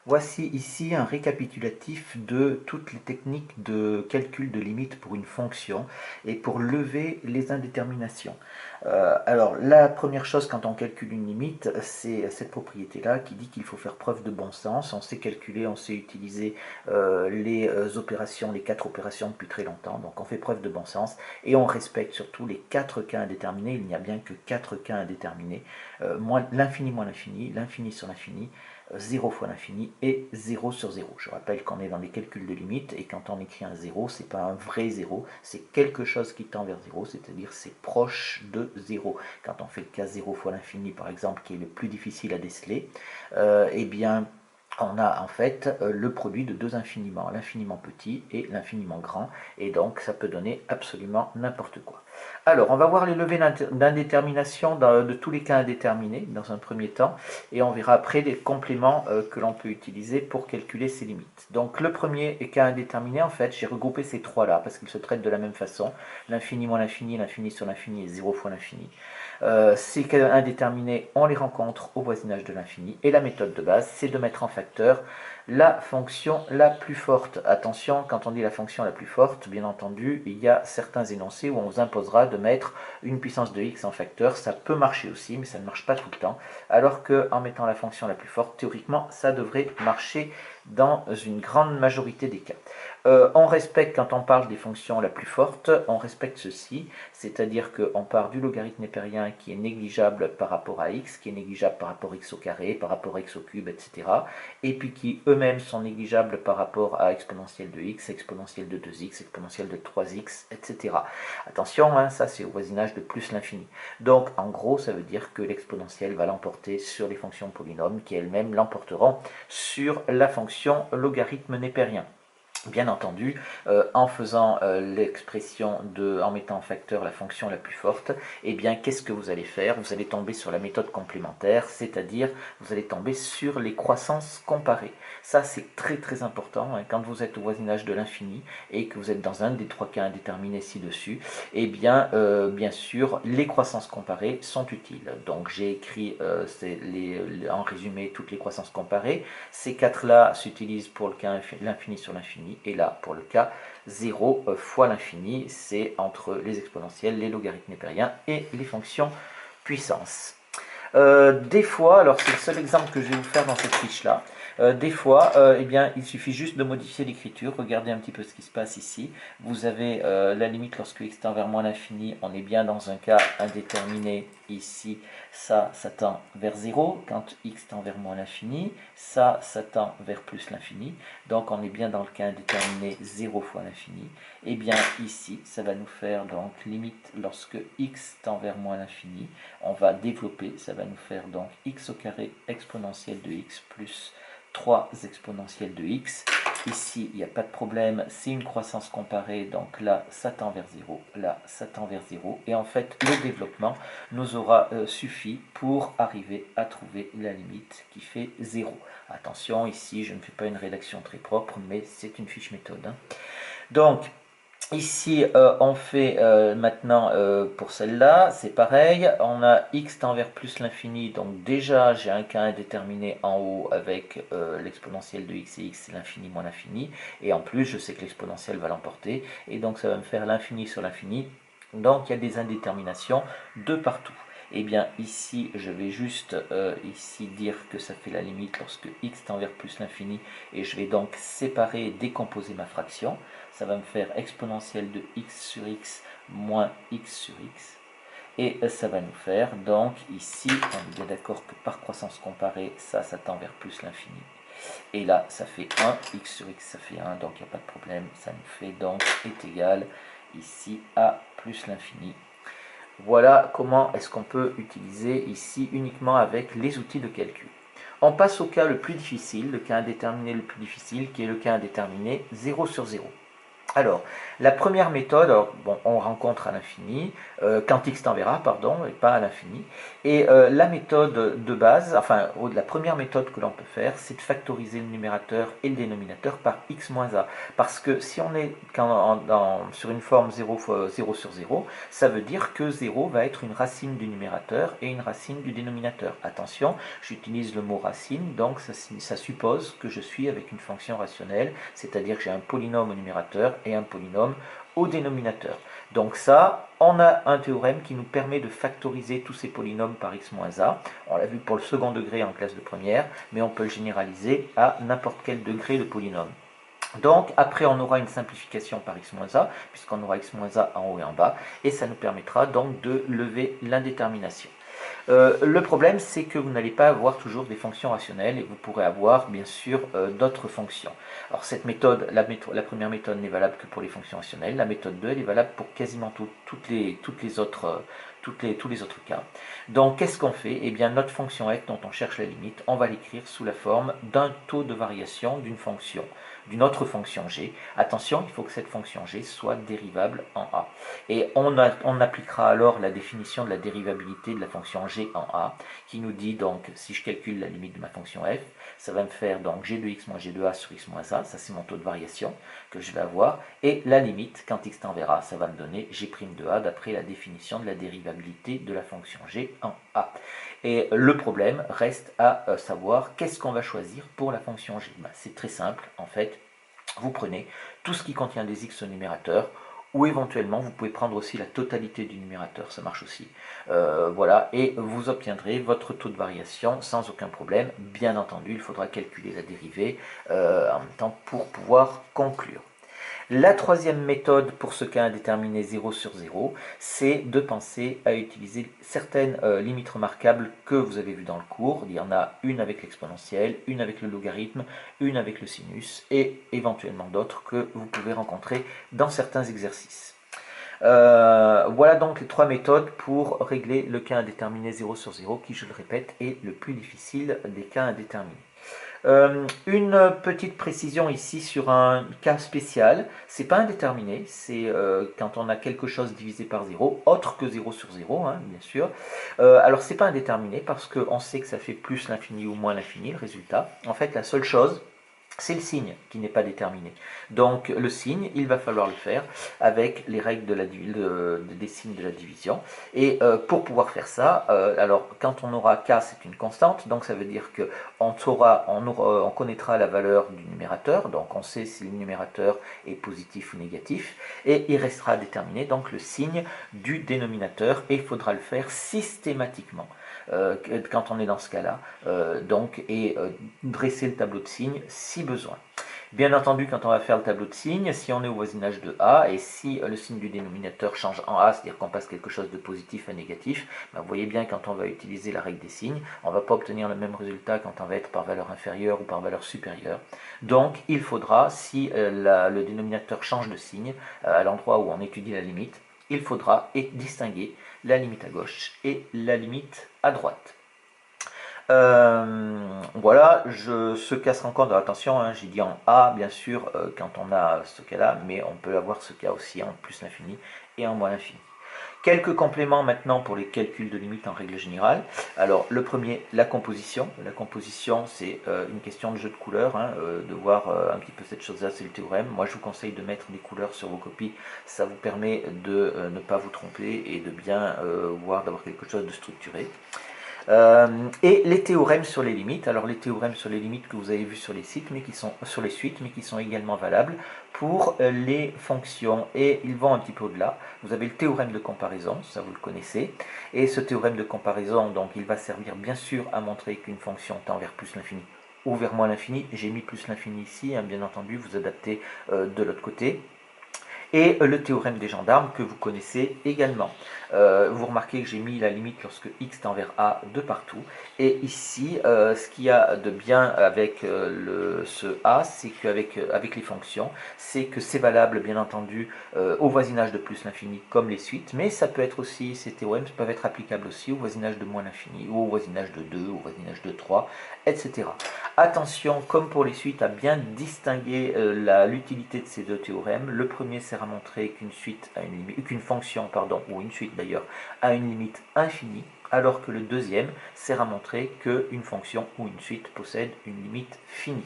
Voici ici un récapitulatif de toutes les techniques de calcul de limite pour une fonction et pour lever les indéterminations. Alors la première chose quand on calcule une limite, c'est cette propriété-là qui dit qu'il faut faire preuve de bon sens. On sait calculer, on sait utiliser les opérations, les 4 opérations depuis très longtemps. Donc on fait preuve de bon sens et on respecte surtout les 4 cas indéterminés. Il n'y a bien que 4 cas indéterminés. L'infini moins l'infini, l'infini sur l'infini, 0 fois l'infini et 0 sur 0. Je rappelle qu'on est dans les calculs de limite et quand on écrit un 0, ce n'est pas un vrai 0, c'est quelque chose qui tend vers 0, c'est-à-dire c'est proche de 0. Quand on fait le cas 0 fois l'infini par exemple, qui est le plus difficile à déceler, eh bien on a en fait le produit de deux infiniments, l'infiniment petit et l'infiniment grand, et donc ça peut donner absolument n'importe quoi. Alors, on va voir les levées d'indétermination de tous les cas indéterminés dans un premier temps, et on verra après les compléments que l'on peut utiliser pour calculer ces limites. Donc, le premier cas indéterminé, en fait, j'ai regroupé ces trois-là parce qu'ils se traitent de la même façon. L'infini moins l'infini, l'infini sur l'infini et 0 fois l'infini. Ces cas indéterminés, on les rencontre au voisinage de l'infini, et la méthode de base, c'est de mettre en facteur la fonction la plus forte. Attention, quand on dit la fonction la plus forte, bien entendu, il y a certains énoncés où on vous imposera de mettre une puissance de x en facteur. Ça peut marcher aussi, mais ça ne marche pas tout le temps. Alors qu'en mettant la fonction la plus forte, théoriquement, ça devrait marcher dans une grande majorité des cas. On respecte, quand on parle des fonctions la plus forte, on respecte ceci, c'est-à-dire qu'on part du logarithme népérien qui est négligeable par rapport à x, qui est négligeable par rapport à x au carré, par rapport à x au cube, etc. Et puis qui eux-mêmes sont négligeables par rapport à exponentielle de x, exponentielle de 2x, exponentielle de 3x, etc. Attention, hein, ça c'est au voisinage de plus l'infini. Donc en gros, ça veut dire que l'exponentielle va l'emporter sur les fonctions polynômes qui elles-mêmes l'emporteront sur la fonction logarithme népérien. Bien entendu, en faisant l'expression en mettant en facteur la fonction la plus forte, eh bien, qu'est-ce que vous allez faire? Vous allez tomber sur la méthode complémentaire, c'est-à-dire vous allez tomber sur les croissances comparées. Ça, c'est très très important hein, quand vous êtes au voisinage de l'infini et que vous êtes dans un des trois cas indéterminés ci-dessus. Eh bien, bien sûr, les croissances comparées sont utiles. Donc, j'ai écrit en résumé toutes les croissances comparées. Ces quatre-là s'utilisent pour le cas l'infini sur l'infini, et là, pour le cas 0 fois l'infini, c'est entre les exponentielles, les logarithmes népériens et les fonctions puissance. Des fois, alors c'est le seul exemple que je vais vous faire dans cette fiche-là, des fois, eh bien, il suffit juste de modifier l'écriture. Regardez un petit peu ce qui se passe ici. Vous avez la limite lorsque x tend vers moins l'infini, on est bien dans un cas indéterminé. Ici, ça tend vers 0 quand x tend vers moins l'infini. Ça tend vers plus l'infini. Donc, on est bien dans le cas indéterminé 0 fois l'infini. Et bien, ici, ça va nous faire donc limite lorsque x tend vers moins l'infini. On va développer, ça va nous faire donc x au carré exponentielle de x plus 3 exponentielle de x. Ici, il n'y a pas de problème, c'est une croissance comparée, donc là, ça tend vers 0, là, ça tend vers 0. Et en fait, le développement nous aura suffi pour arriver à trouver la limite qui fait 0. Attention, ici, je ne fais pas une rédaction très propre, mais c'est une fiche méthode. Hein. Donc, ici, on fait maintenant pour celle-là, c'est pareil, on a x tend vers plus l'infini, donc déjà j'ai un cas indéterminé en haut avec l'exponentielle de x et x, c'est l'infini moins l'infini, et en plus je sais que l'exponentielle va l'emporter, et donc ça va me faire l'infini sur l'infini, donc il y a des indéterminations de partout. Et bien ici, je vais juste ici dire que ça fait la limite lorsque x tend vers plus l'infini, et je vais donc séparer et décomposer ma fraction. Ça va me faire exponentielle de x sur x moins x sur x. Et ça va nous faire, donc ici, on est bien d'accord que par croissance comparée, ça tend vers plus l'infini. Et là, ça fait 1, x sur x, ça fait 1, donc il n'y a pas de problème. Ça nous fait donc, est égal, ici, à plus l'infini. Voilà comment est-ce qu'on peut utiliser ici uniquement avec les outils de calcul. On passe au cas le plus difficile, le cas indéterminé le plus difficile, qui est le cas indéterminé 0 sur 0. Alors, la première méthode, alors, bon, on rencontre à l'infini, quand x tend vers a, pardon, et pas à l'infini. Et la méthode de base, enfin, la première méthode que l'on peut faire, c'est de factoriser le numérateur et le dénominateur par x moins a. Parce que si on est sur une forme 0 sur 0, ça veut dire que 0 va être une racine du numérateur et une racine du dénominateur. Attention, j'utilise le mot racine, donc ça suppose que je suis avec une fonction rationnelle, c'est-à-dire que j'ai un polynôme au numérateur et un polynôme au dénominateur. Donc ça, on a un théorème qui nous permet de factoriser tous ces polynômes par x moins a. On l'a vu pour le second degré en classe de première, mais on peut le généraliser à n'importe quel degré de polynôme. Donc après on aura une simplification par x moins a, puisqu'on aura x moins a en haut et en bas, et ça nous permettra donc de lever l'indétermination. Le problème, c'est que vous n'allez pas avoir toujours des fonctions rationnelles et vous pourrez avoir bien sûr d'autres fonctions. Alors cette méthode, la première méthode n'est valable que pour les fonctions rationnelles, la méthode 2 elle est valable pour quasiment tous les autres cas. Donc qu'est-ce qu'on fait? Eh bien notre fonction f dont on cherche la limite, on va l'écrire sous la forme d'un taux de variation d'une fonction, d'une autre fonction g. Attention, il faut que cette fonction g soit dérivable en a. Et on appliquera alors la définition de la dérivabilité de la fonction g en a, qui nous dit donc, si je calcule la limite de ma fonction f, ça va me faire donc g de x moins g de a sur x moins a, ça c'est mon taux de variation que je vais avoir, et la limite, quand x tend vers a, ça va me donner g' de a d'après la définition de la dérivabilité de la fonction g en a. Et le problème reste à savoir qu'est-ce qu'on va choisir pour la fonction g. C'est très simple, en fait, vous prenez tout ce qui contient des x au numérateur, ou éventuellement vous pouvez prendre aussi la totalité du numérateur, ça marche aussi. Voilà, et vous obtiendrez votre taux de variation sans aucun problème. Bien entendu, il faudra calculer la dérivée en même temps pour pouvoir conclure. La troisième méthode pour ce cas indéterminé 0 sur 0, c'est de penser à utiliser certaines limites remarquables que vous avez vues dans le cours. Il y en a une avec l'exponentielle, une avec le logarithme, une avec le sinus et éventuellement d'autres que vous pouvez rencontrer dans certains exercices. Voilà donc les trois méthodes pour régler le cas indéterminé 0 sur 0 qui, je le répète, est le plus difficile des cas indéterminés. Une petite précision ici sur un cas spécial, c'est pas indéterminé, c'est quand on a quelque chose divisé par 0, autre que 0 sur 0, hein, bien sûr. Alors c'est pas indéterminé parce qu'on sait que ça fait plus l'infini ou moins l'infini, le résultat. En fait, la seule chose, c'est le signe qui n'est pas déterminé. Donc le signe, il va falloir le faire avec les règles des signes de la division. Et pour pouvoir faire ça, alors quand on aura k, c'est une constante, donc ça veut dire qu'on on connaîtra la valeur du numérateur, donc on sait si le numérateur est positif ou négatif, et il restera déterminé donc le signe du dénominateur, et il faudra le faire systématiquement. Quand on est dans ce cas-là, et dresser le tableau de signes si besoin. Bien entendu, quand on va faire le tableau de signes, si on est au voisinage de A, et si le signe du dénominateur change en A, c'est-à-dire qu'on passe quelque chose de positif à négatif, vous voyez bien quand on va utiliser la règle des signes, on ne va pas obtenir le même résultat quand on va être par valeur inférieure ou par valeur supérieure. Donc il faudra, si le dénominateur change de signe, à l'endroit où on étudie la limite, il faudra distinguer la limite à gauche et la limite à droite. Voilà, ce cas se rencontre, attention, hein, j'ai dit en A, bien sûr, quand on a ce cas-là, mais on peut avoir ce cas aussi en plus l'infini et en moins l'infini. Quelques compléments maintenant pour les calculs de limite en règle générale. Alors le premier, la composition. La composition, c'est une question de jeu de couleurs, hein, de voir un petit peu cette chose-là, c'est le théorème. Moi je vous conseille de mettre des couleurs sur vos copies, ça vous permet de ne pas vous tromper et de bien voir, d'avoir quelque chose de structuré. Et les théorèmes sur les limites, alors les théorèmes sur les limites que vous avez vus sur les suites, mais qui sont également valables pour les fonctions, et ils vont un petit peu au-delà. Vous avez le théorème de comparaison, ça vous le connaissez, et ce théorème de comparaison, donc il va servir bien sûr à montrer qu'une fonction tend vers plus l'infini ou vers moins l'infini. J'ai mis plus l'infini ici, hein, bien entendu, vous adaptez de l'autre côté. et le théorème des gendarmes que vous connaissez également. Vous remarquez que j'ai mis la limite lorsque x tend vers a de partout. Et ici, ce qu'il y a de bien avec ce a, c'est qu'avec avec les fonctions, c'est que c'est valable bien entendu au voisinage de plus l'infini comme les suites, mais ça peut être aussi, ces théorèmes peuvent être applicables aussi au voisinage de moins l'infini, ou au voisinage de 2, au voisinage de 3, etc. Attention, comme pour les suites, à bien distinguer l'utilité de ces deux théorèmes. Le premier sert à montrer qu'une suite a une limite, qu'une fonction, pardon, ou une suite d'ailleurs, a une limite infinie, alors que le deuxième sert à montrer qu'une fonction ou une suite possède une limite finie.